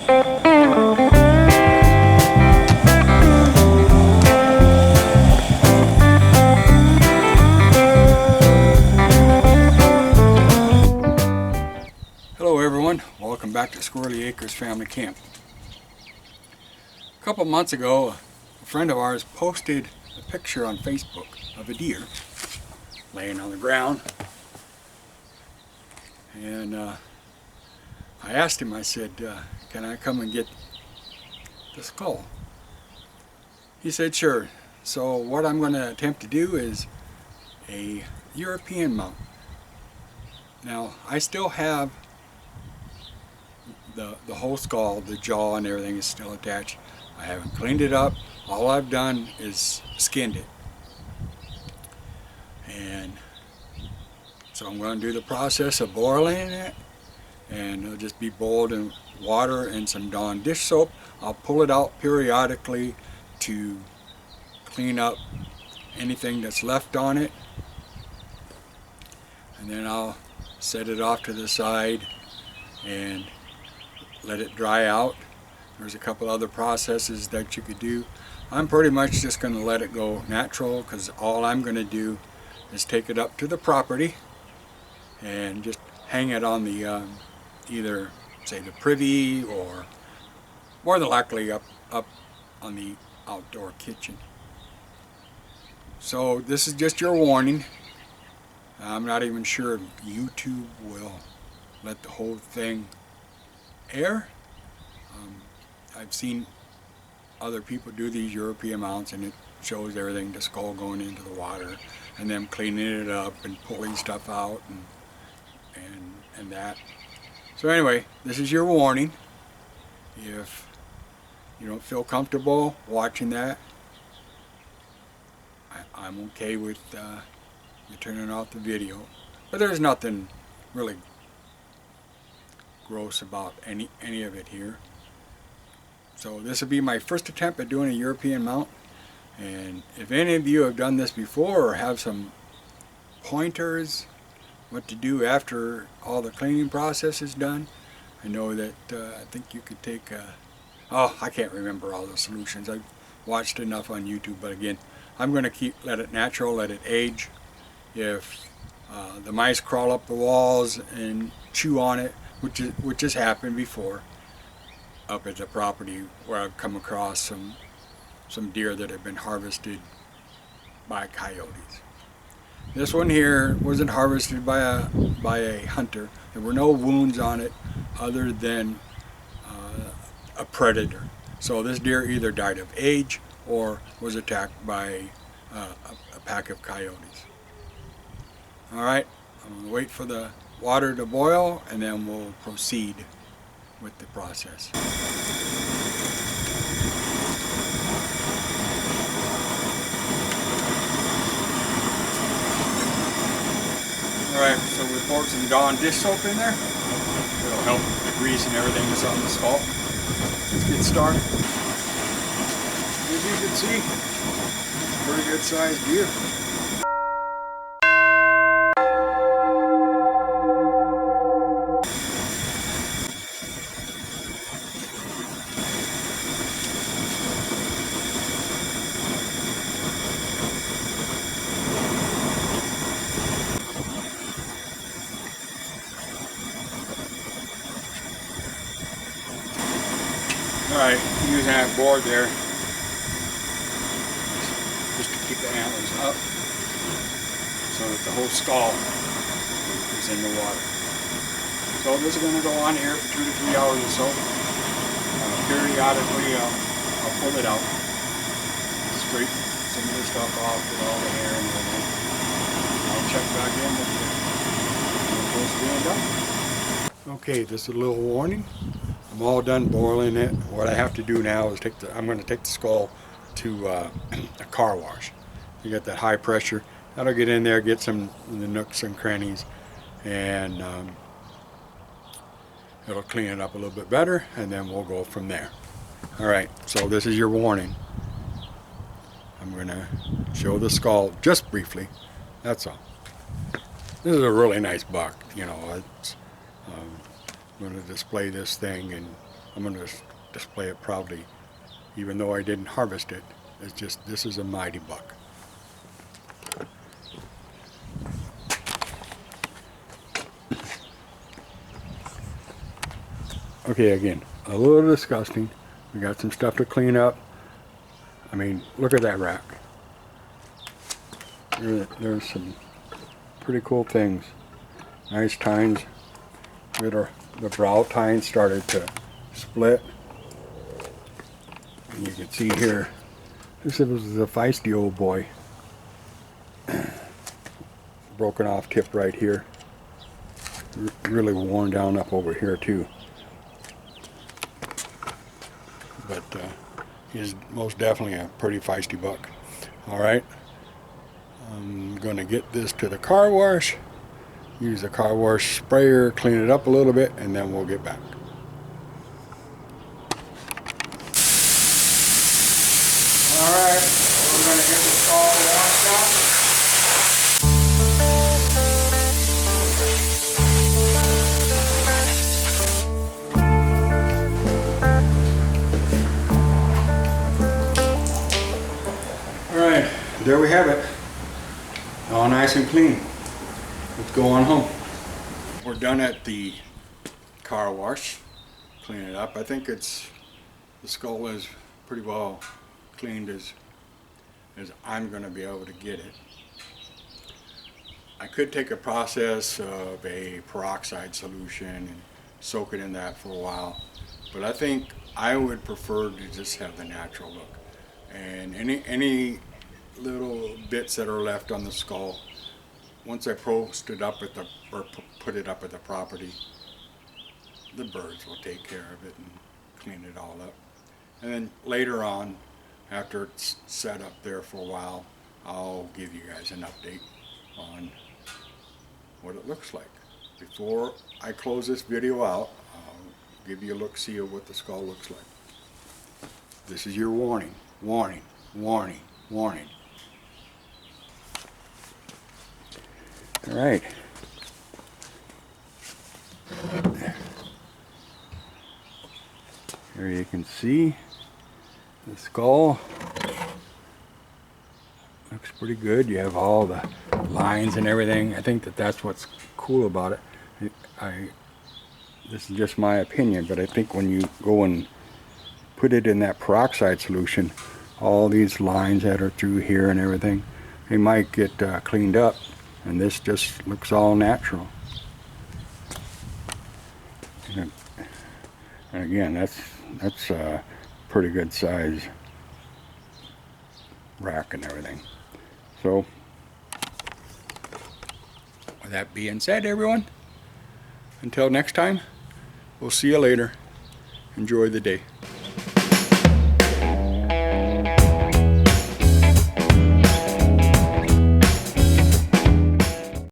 Hello everyone, welcome back to Squirrelly Acres Family Camp. A couple months ago, a friend of ours posted a picture on Facebook of a deer laying on the ground. And I asked him, I said, can I come and get the skull? He said, sure. So what I'm going to attempt to do is a European mount. Now, I still have the whole skull, the jaw and everything is still attached. I haven't cleaned it up. All I've done is skinned it. And so I'm going to do the process of boiling it, and it'll just be boiled in water and some Dawn dish soap. I'll pull it out periodically to clean up anything that's left on it, and then I'll set it off to the side and let it dry out. There's a couple other processes that you could do. I'm pretty much just going to let it go natural, because all I'm going to do is take it up to the property and just hang it on the either say the privy, or more than likely up on the outdoor kitchen. So this is just your warning. I'm not even sure if YouTube will let the whole thing air. I've seen other people do these European mounts, and it shows everything, the skull going into the water and them cleaning it up and pulling stuff out and that. So anyway, this is your warning. If you don't feel comfortable watching that, I'm okay with you turning off the video. But there's nothing really gross about any of it here. So this will be my first attempt at doing a European mount, and if any of you have done this before or have some pointers what to do after all the cleaning process is done, I know that I think you could take I can't remember all the solutions. I've watched enough on YouTube, but again, I'm going to let it natural, let it age. If the mice crawl up the walls and chew on it, which has happened before up at the property where I've come across some deer that have been harvested by coyotes. This one here wasn't harvested by a hunter. There were no wounds on it other than a predator. So this deer either died of age or was attacked by a pack of coyotes. Alright, I'm going to wait for the water to boil, and then we'll proceed with the process. Alright, so we poured some Dawn dish soap in there. It'll help the grease and everything that's on the skull. Let's get started. As you can see, pretty good sized deer. Alright, using that board there just to keep the antlers up so that the whole skull is in the water. So this is going to go on here for 2 to 3 hours or so. Periodically I'll pull it out, scrape some of the stuff off with all the hair and everything. I'll check back in with the close to being done. Okay, this is a little warning. I'm all done boiling it. What I have to do now is I'm going to take the skull to a car wash. You get that high pressure. That'll get in there, get some of the nooks and crannies, and it'll clean it up a little bit better, and then we'll go from there. Alright, so this is your warning. I'm going to show the skull just briefly. That's all. This is a really nice buck. You know, it's, I'm going to display this thing, and I'm going to display it proudly, even though I didn't harvest it. It's just, this is a mighty buck. Okay, again, a little disgusting. We got some stuff to clean up. I mean, look at that rack. There's some pretty cool things. Nice tines. The brow tines started to split. And you can see here, this was a feisty old boy. Broken off tip right here. Really worn down up over here too. But he's most definitely a pretty feisty buck. Alright, I'm going to get this to the car wash, use the car wash sprayer, clean it up a little bit, and then we'll get back. Alright, we're going to get this all washed out. Alright, there we have it. All nice and clean. Let's go on home. We're done at the car wash. Clean it up. I think the skull is pretty well cleaned as I'm going to be able to get it. I could take a process of a peroxide solution and soak it in that for a while, but I think I would prefer to just have the natural look. And any little bits that are left on the skull, once I post it up or put it up at the property, the birds will take care of it and clean it all up. And then later on, after it's set up there for a while, I'll give you guys an update on what it looks like. Before I close this video out, I'll give you a look-see of what the skull looks like. This is your warning. Warning, warning, warning. All right. Here you can see the skull. Looks pretty good. You have all the lines and everything. I think that's what's cool about it. This is just my opinion, but I think when you go and put it in that peroxide solution, all these lines that are through here and everything, they might get cleaned up, and this just looks all natural. And again, that's a pretty good size rack and everything. So with that being said, everyone, until next time, we'll see you later. Enjoy the day.